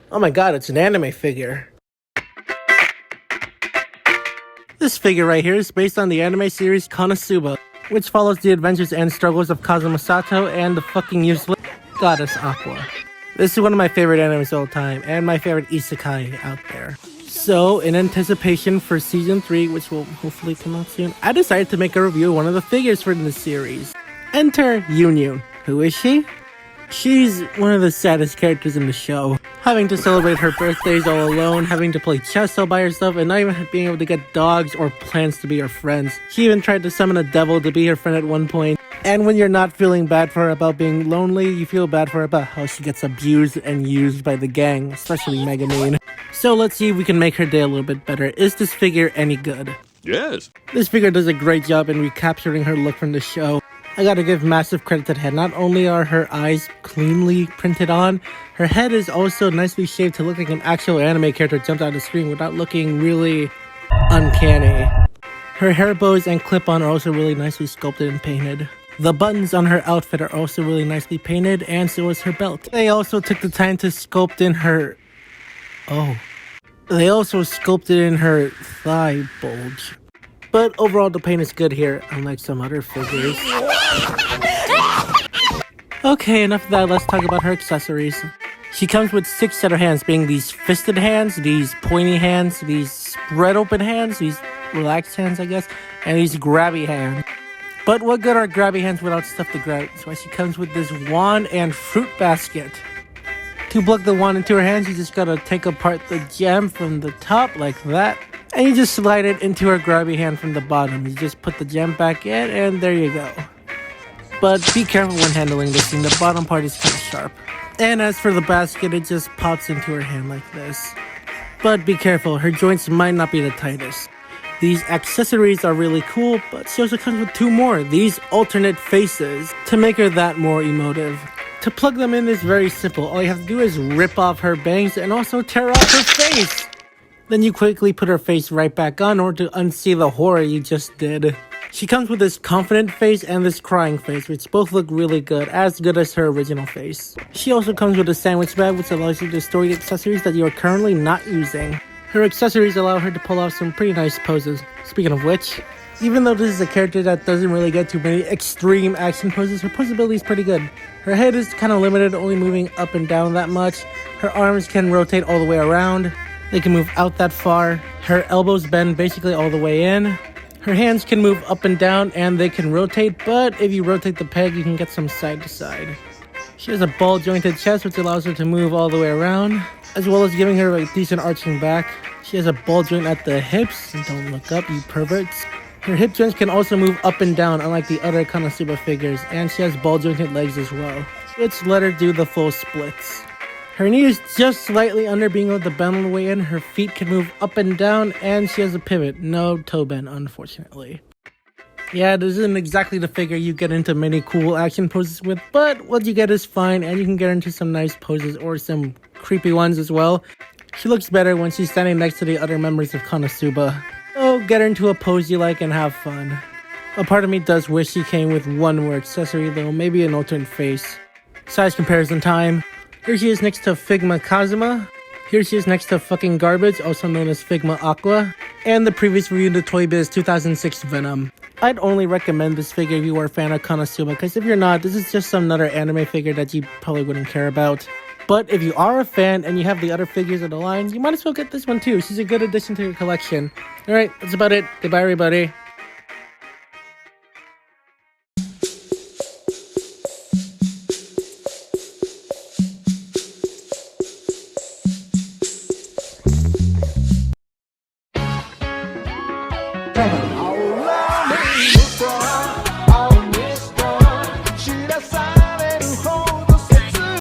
Oh my god, it's an anime figure. This figure right here is based on the anime series Konosuba, which follows the adventures and struggles of Kazuma Sato and the fucking useless goddess Aqua. This is one of my favorite animes of all time, and my favorite isekai out there. So, in anticipation for Season 3, which will hopefully come out soon, I decided to make a review of one of the figures from the series. Enter YunYun. Who is she? She's one of the saddest characters in the show. Having to celebrate her birthdays all alone, having to play chess all by herself, and not even being able to get dogs or plants to be her friends. She even tried to summon a devil to be her friend at one point. And when you're not feeling bad for her about being lonely, you feel bad for her about how she gets abused and used by the gang, especially Megamine. So let's see if we can make her day a little bit better. Is this figure any good? Yes. This figure does a great job in recapturing her look from the show. I gotta give massive credit to the head. Not only are her eyes cleanly printed on, her head is also nicely shaped to look like an actual anime character jumped out of the screen without looking really uncanny. Her hair bows and clip-on are also really nicely sculpted and painted. The buttons on her outfit are also really nicely painted, and so is her belt. They also took the time to sculpt in her... They also sculpted in her thigh bulge. But overall, the paint is good here, unlike some other figures. Okay, enough of that, let's talk about her accessories. She comes with 6 set of hands, being these fisted hands, these pointy hands, these spread open hands, these relaxed hands, I guess, and these grabby hands. But what good are grabby hands without stuff to grab? That's why she comes with this wand and fruit basket. To plug the wand into her hands, you just gotta take apart the gem from the top like that. And you just slide it into her grabby hand from the bottom. You just put the gem back in, and there you go. But be careful when handling this thing, the bottom part is kind of sharp. And as for the basket, it just pops into her hand like this. But be careful, her joints might not be the tightest. These accessories are really cool, but she also comes with 2 more, these alternate faces, to make her that more emotive. To plug them in is very simple. All you have to do is rip off her bangs and also tear off her face. Then you quickly put her face right back on in order to unsee the horror you just did. She comes with this confident face and this crying face, which both look really good as her original face. She also comes with a sandwich bag, which allows you to store the accessories that you are currently not using. Her accessories allow her to pull off some pretty nice poses. Speaking of which, even though this is a character that doesn't really get too many extreme action poses, her posability is pretty good. Her head is kind of limited, only moving up and down that much. Her arms can rotate all the way around. They can move out that far. Her elbows bend basically all the way in. Her hands can move up and down and they can rotate, but if you rotate the peg, you can get some side to side. She has a ball jointed chest, which allows her to move all the way around, as well as giving her a decent arching back. She has a ball joint at the hips. Don't look up, you perverts. Her hip joints can also move up and down, unlike the other Konosuba figures, and she has ball jointed legs as well, which let her do the full splits. Her knee is just slightly under being able to bend all the way in. Her feet can move up and down, and she has a pivot. No toe bend, unfortunately. Yeah, this isn't exactly the figure you get into many cool action poses with, but what you get is fine, and you can get into some nice poses or some creepy ones as well. She looks better when she's standing next to the other members of Konosuba. So get her into a pose you like and have fun. A part of me does wish she came with one more accessory though, maybe an alternate face. Size comparison time. Here she is next to Figma Kazuma. Here she is next to fucking Garbage, also known as Figma Aqua. And the previous review, the Toy Biz 2006 Venom. I'd only recommend this figure if you are a fan of Konosuba, because if you're not, this is just some other anime figure that you probably wouldn't care about. But if you are a fan and you have the other figures of the line, you might as well get this one too. She's a good addition to your collection. Alright, that's about it. Goodbye everybody. Driven